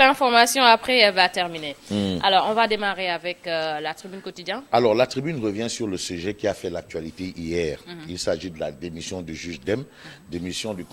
l'information, après elle va terminer. Alors, on va démarrer avec la Tribune quotidienne. Alors, la Tribune revient sur le sujet qui a fait l'actualité hier. Il s'agit de la démission du juge Dème, démission du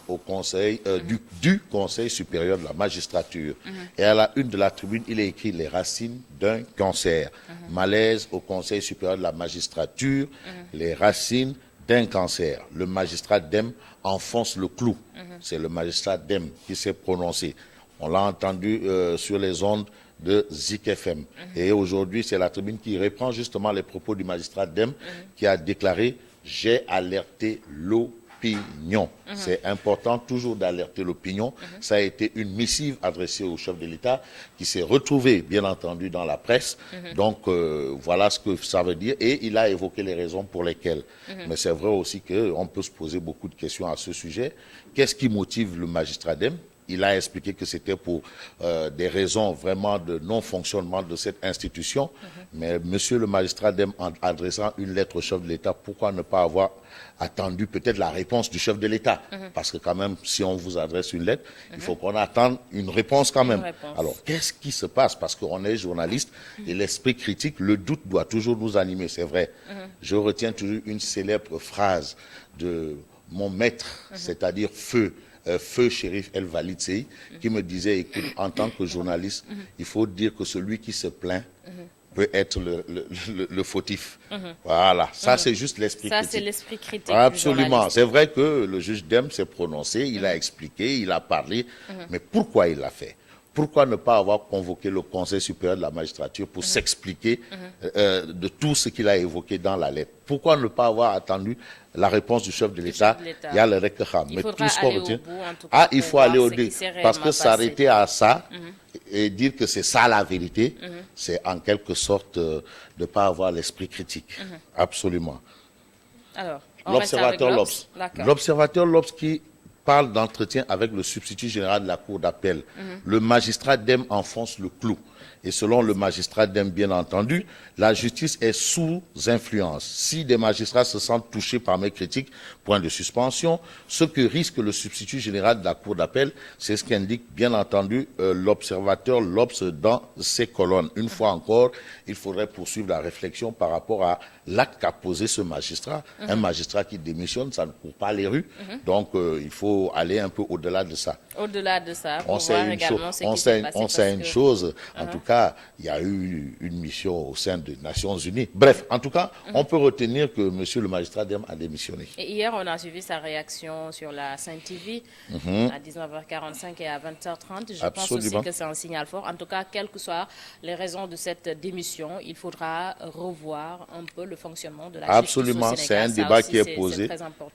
Conseil supérieur de la magistrature. Et à la une de la Tribune, il est écrit les racines d'un cancer. Malaise au Conseil supérieur de la magistrature, les racines d'un cancer. Le magistrat Dème enfonce le clou. C'est le magistrat Dème qui s'est prononcé. On l'a entendu sur les ondes de Zik FM. Et aujourd'hui, c'est la Tribune qui reprend justement les propos du magistrat Dème qui a déclaré « J'ai alerté l'opinion ». C'est important toujours d'alerter l'opinion. Ça a été une missive adressée au chef de l'État qui s'est retrouvé, bien entendu, dans la presse. Donc, voilà ce que ça veut dire. Et il a évoqué les raisons pour lesquelles. Mais c'est vrai aussi qu'on peut se poser beaucoup de questions à ce sujet. Qu'est-ce qui motive le magistrat Dème? Il a expliqué que c'était pour des raisons vraiment de non-fonctionnement de cette institution. Mais monsieur le magistrat Dème, en adressant une lettre au chef de l'État, pourquoi ne pas avoir attendu peut-être la réponse du chef de l'État? Parce que quand même, si on vous adresse une lettre, il faut qu'on attende une réponse quand même. Alors, qu'est-ce qui se passe? Parce qu'on est journaliste et l'esprit critique, le doute doit toujours nous animer, c'est vrai. Je retiens toujours une célèbre phrase de mon maître, c'est-à-dire Feu Chérif El Walid Sey, qui me disait, écoute, en tant que journaliste, il faut dire que celui qui se plaint peut être le fautif. Voilà, ça c'est juste l'esprit critique. Ça c'est l'esprit critique. Absolument, c'est vrai que le juge Dème s'est prononcé, il a expliqué, il a parlé, mais pourquoi il l'a fait? Pourquoi ne pas avoir convoqué le Conseil supérieur de la magistrature pour s'expliquer de tout ce qu'il a évoqué dans la lettre? Pourquoi ne pas avoir attendu la réponse du chef de l'État? Il y a le Rekham. Mais tout ce qu'on retient, il faut aller au bout. Parce que s'arrêter à ça et dire que c'est ça la vérité, c'est en quelque sorte de ne pas avoir l'esprit critique. Absolument. Alors, l'observateur L'Obs. L'observateur L'Obs qui parle d'entretien avec le substitut général de la Cour d'appel. Le magistrat Dème enfonce le clou. Et selon le magistrat Dème, bien entendu, la justice est sous influence. Si des magistrats se sentent touchés par mes critiques, point de suspension. Ce que risque le substitut général de la Cour d'appel, c'est ce qu'indique bien entendu l'observateur L'Obs dans ses colonnes. Une fois encore, il faudrait poursuivre la réflexion par rapport à l'acte qu'a posé ce magistrat. Un magistrat qui démissionne, ça ne court pas les rues. Donc, il faut aller un peu au-delà de ça. Au-delà de ça, on sait une chose, en tout cas, il y a eu une mission au sein des Nations Unies. Bref, en tout cas, on peut retenir que monsieur le magistrat Dème a démissionné. Et hier, on a suivi sa réaction sur la Sainte TV à 19h45 et à 20h30. Je pense aussi que c'est un signal fort. En tout cas, quelles que soient les raisons de cette démission, il faudra revoir un peu le fonctionnement de la justice au Sénégal. C'est un débat qui est posé.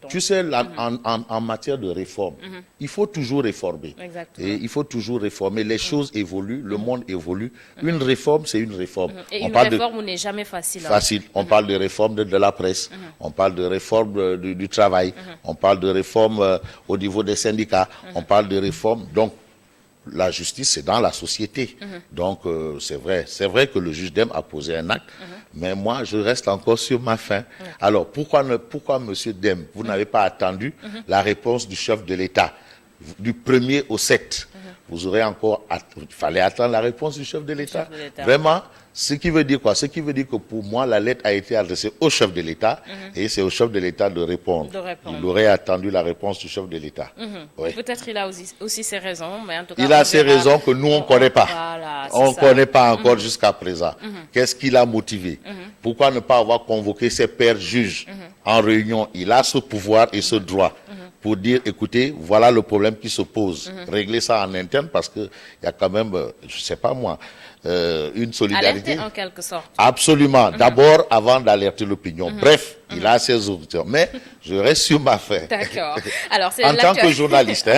Tu sais, en matière de réforme, il faut toujours réformer. Exactement. Et il faut toujours réformer. Les choses évoluent, le monde évolue. Une réforme, c'est une réforme. Et une réforme n'est jamais facile. On parle de réforme de la presse, on parle de réforme du travail, on parle de réforme au niveau des syndicats, on parle de réforme. Donc, la justice, c'est dans la société. Donc, c'est vrai que le juge Dème a posé un acte, mais moi, je reste encore sur ma faim. Alors, pourquoi monsieur Dème, vous n'avez pas attendu la réponse du chef de l'État du 1er au 7? Vous aurez encore... Il fallait attendre la réponse du chef de l'État. Vraiment, ce qui veut dire quoi? Ce qui veut dire que pour moi, la lettre a été adressée au chef de l'État et c'est au chef de l'État de répondre. Il aurait attendu la réponse du chef de l'État. Peut-être qu'il a aussi ses raisons, mais en tout cas... Il a ses raisons que nous, on ne connaît pas. Voilà, on ne connaît pas encore jusqu'à présent. Qu'est-ce qui l'a motivé? Pourquoi ne pas avoir convoqué ses pairs juges en réunion? Il a ce pouvoir et ce droit pour dire, écoutez, voilà le problème qui se pose. Régler ça en interne parce qu'il y a quand même, je ne sais pas moi, une solidarité. Alerter en quelque sorte. Absolument. D'abord, avant d'alerter l'opinion. Bref, il a ses auditeurs. Mais je reste sur ma faim. D'accord. Alors, en tant que journaliste.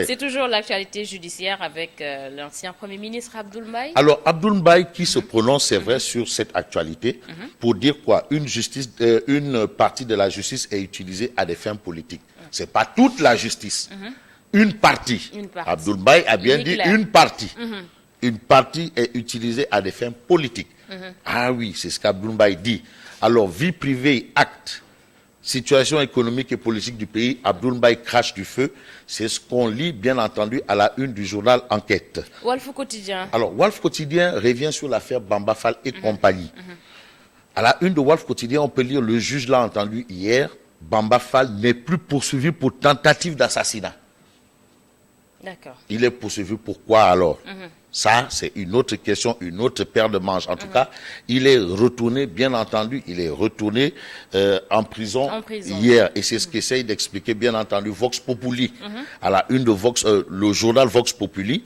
C'est toujours l'actualité judiciaire avec l'ancien Premier ministre Abdoul Mbaye. Alors, Abdoul Mbaye qui se prononce, c'est vrai, sur cette actualité pour dire quoi? Une partie de la justice est utilisée à des fins politiques. Ce n'est pas toute la justice. Une partie. Abdoul Mbaye a bien dit une partie. Une partie est utilisée à des fins politiques. Ah oui, c'est ce qu'Abdoul Mbaye dit. Alors, vie privée, acte. situation économique et politique du pays, Abdoul Mbaye crache du feu. C'est ce qu'on lit, bien entendu, à la une du journal Enquête. Walf Quotidien. Alors, Walf Quotidien revient sur l'affaire Bamba Fall et compagnie. À la une de Walf Quotidien, on peut lire: le juge l'a entendu hier, Bamba Fall n'est plus poursuivi pour tentative d'assassinat. D'accord. Il est poursuivi pour quoi alors? Ça, c'est une autre question, une autre paire de manches. En tout cas, il est retourné, bien entendu, il est retourné en prison hier. Et c'est ce qu'essaye d'expliquer, bien entendu, Vox Populi. À la une de Vox, le journal Vox Populi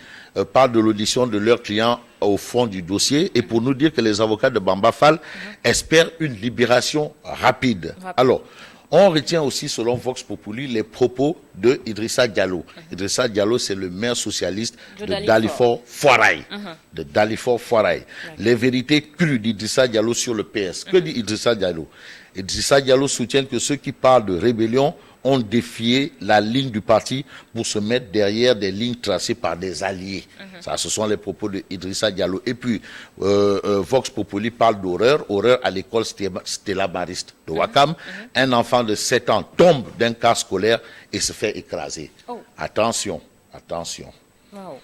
parle de l'audition de leur client au fond du dossier et pour nous dire que les avocats de Bamba Fall espèrent une libération rapide. Alors, on retient aussi, selon Vox Populi, les propos de Idrissa Diallo. Idrissa Diallo, c'est le maire socialiste de Dalifort Foirail. De Dalifort Foirail. Les vérités crues d'Idrissa Diallo sur le PS. Que dit Idrissa Diallo? Idrissa Diallo soutient que ceux qui parlent de rébellion ont défié la ligne du parti pour se mettre derrière des lignes tracées par des alliés. Ça, ce sont les propos de Idrissa Diallo. Et puis, Vox Populi parle d'horreur. Horreur à l'école Stella Mariste de Ouakam. Un enfant de 7 ans tombe d'un car scolaire et se fait écraser. Attention, attention. Wow.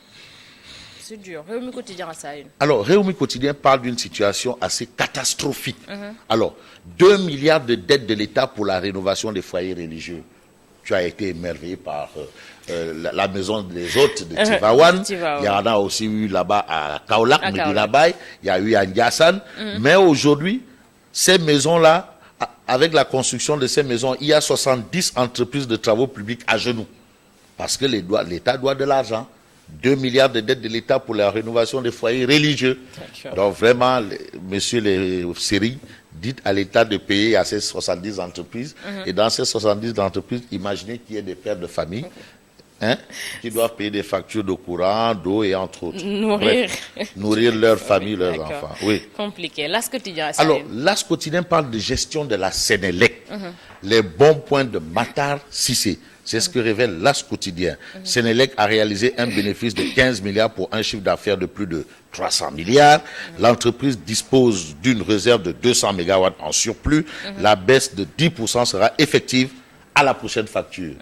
C'est dur. Réumi Quotidien à ça une. Alors, Réumi Quotidien parle d'une situation assez catastrophique. Alors, 2 milliards de dettes de l'État pour la rénovation des foyers religieux. Tu as été émerveillé par la maison des hôtes de Tivaouane. Il y en a aussi eu là-bas à Kaolack, Medina Baye. Il y a eu à Ndiassane. Mais aujourd'hui, ces maisons-là, avec la construction de ces maisons, il y a 70 entreprises de travaux publics à genoux. Parce que l'État doit de l'argent. 2 milliards de dettes de l'État pour la rénovation des foyers religieux. Donc vraiment, messieurs les séries, dites à l'État de payer à ces 70 entreprises. Et dans ces 70 entreprises, imaginez qu'il y ait des pères de famille qui doivent payer des factures de courant, d'eau et entre autres. Nourrir leur famille, leurs enfants. Oui. Compliqué. L'As Quotidien. Alors, l'As Quotidien parle de gestion de la Sénélec. Les bons points de Matar Cissé. C'est ce que révèle l'As Quotidien. Sénélec a réalisé un bénéfice de 15 milliards pour un chiffre d'affaires de plus de 300 milliards. L'entreprise dispose d'une réserve de 200 mégawatts en surplus. La baisse de 10% sera effective à la prochaine facture.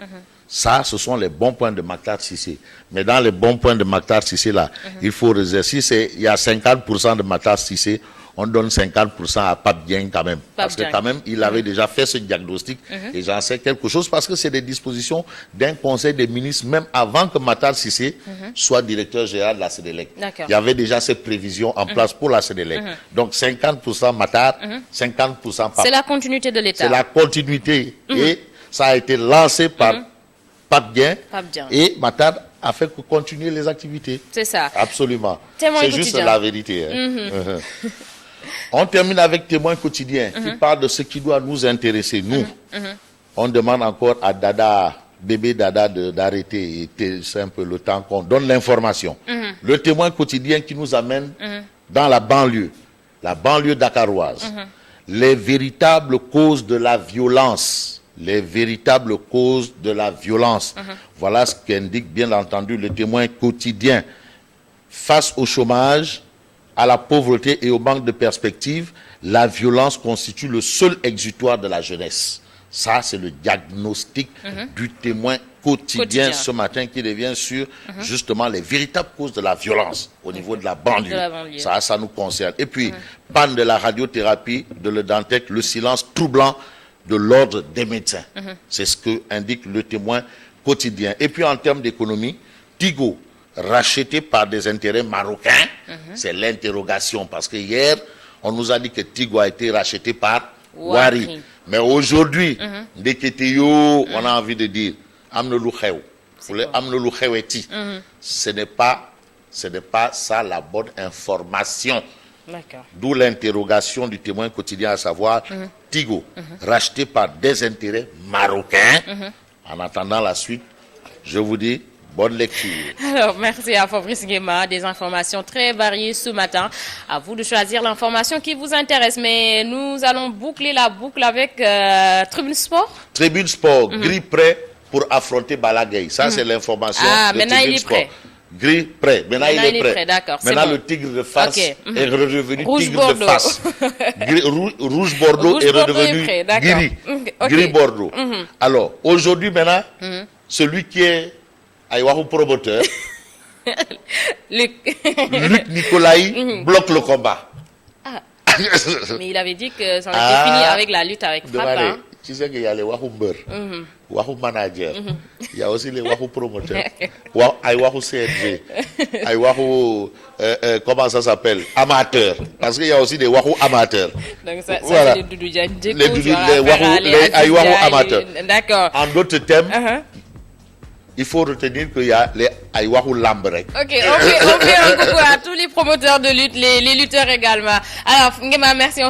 Ça, ce sont les bons points de Matar Cissé. Mais dans les bons points de Matar Cissé, là, il faut réserver. Il y a 50% de Matar Cissé. On donne 50% à Pape Dieng quand même. Parce que quand même, il avait déjà fait ce diagnostic et j'en sais quelque chose parce que c'est des dispositions d'un conseil des ministres même avant que Matar Cissé soit directeur général de la Sénélec. Il y avait déjà ces prévisions en place pour la Sénélec. Donc 50% Matar, 50% Pape. C'est la continuité de l'État. C'est la continuité et ça a été lancé par Pape Dieng et Matar a fait continuer les activités. C'est ça. Absolument. C'est juste la vérité. On termine avec Témoin quotidien qui parle de ce qui doit nous intéresser, nous. On demande encore à Dada, bébé Dada, d'arrêter. C'est un peu le temps qu'on donne l'information. Le Témoin quotidien qui nous amène dans la banlieue dakaroise. Les véritables causes de la violence. Les véritables causes de la violence. Voilà ce qu'indique bien entendu le Témoin quotidien. Face au chômage, à la pauvreté et au manque de perspective, la violence constitue le seul exutoire de la jeunesse. Ça, c'est le diagnostic du Témoin quotidien ce matin qui revient sur justement les véritables causes de la violence au niveau de la banlieue. Ça nous concerne. Et puis, panne de la radiothérapie, de le Dantec, le silence troublant de l'ordre des médecins. C'est ce que indique le Témoin quotidien. Et puis, en termes d'économie, Tigo, racheté par des intérêts marocains, c'est l'interrogation. Parce que hier, on nous a dit que Tigo a été racheté par Wari. Mais aujourd'hui, on a envie de dire, ce n'est pas ça la bonne information. D'où l'interrogation du Témoin quotidien, à savoir Tigo, racheté par des intérêts marocains. En attendant la suite, je vous dis, bonne lecture. Alors, merci à Fabrice Nguema. Des informations très variées ce matin. À vous de choisir l'information qui vous intéresse. Mais nous allons boucler la boucle avec Tribune Sport. Tribune Sport, gris prêt pour affronter Balagay. Ça, c'est l'information. Maintenant, il est prêt. Gris prêt. Maintenant il est prêt. D'accord. Maintenant le tigre de Fass est redevenu Rouge tigre Bordeaux. de Fass. Rouge Bordeaux est redevenu gris. Gris Bordeaux. Alors aujourd'hui maintenant, celui qui est Aïwaru promoteur, Luc Nicolaï bloque le combat. Mais il avait dit que ça avait fini avec la lutte avec Frappe. Hein? Tu sais qu'il y a les Wahou Mbeur, Wahou Manager, il y a aussi les Wahou Promoteurs, Wahou CNG, Wahou, comment ça s'appelle, Amateurs. Parce qu'il y a aussi des Wahou Amateurs. Donc ça voilà. c'est les Doudou Diagne, les Wahou Amateurs. D'accord. En d'autres termes, il faut retenir qu'il y a les Aïwahu Lambrek. Ok, on fait un coucou à tous les promoteurs de lutte, les lutteurs également. Alors, Ngema, merci.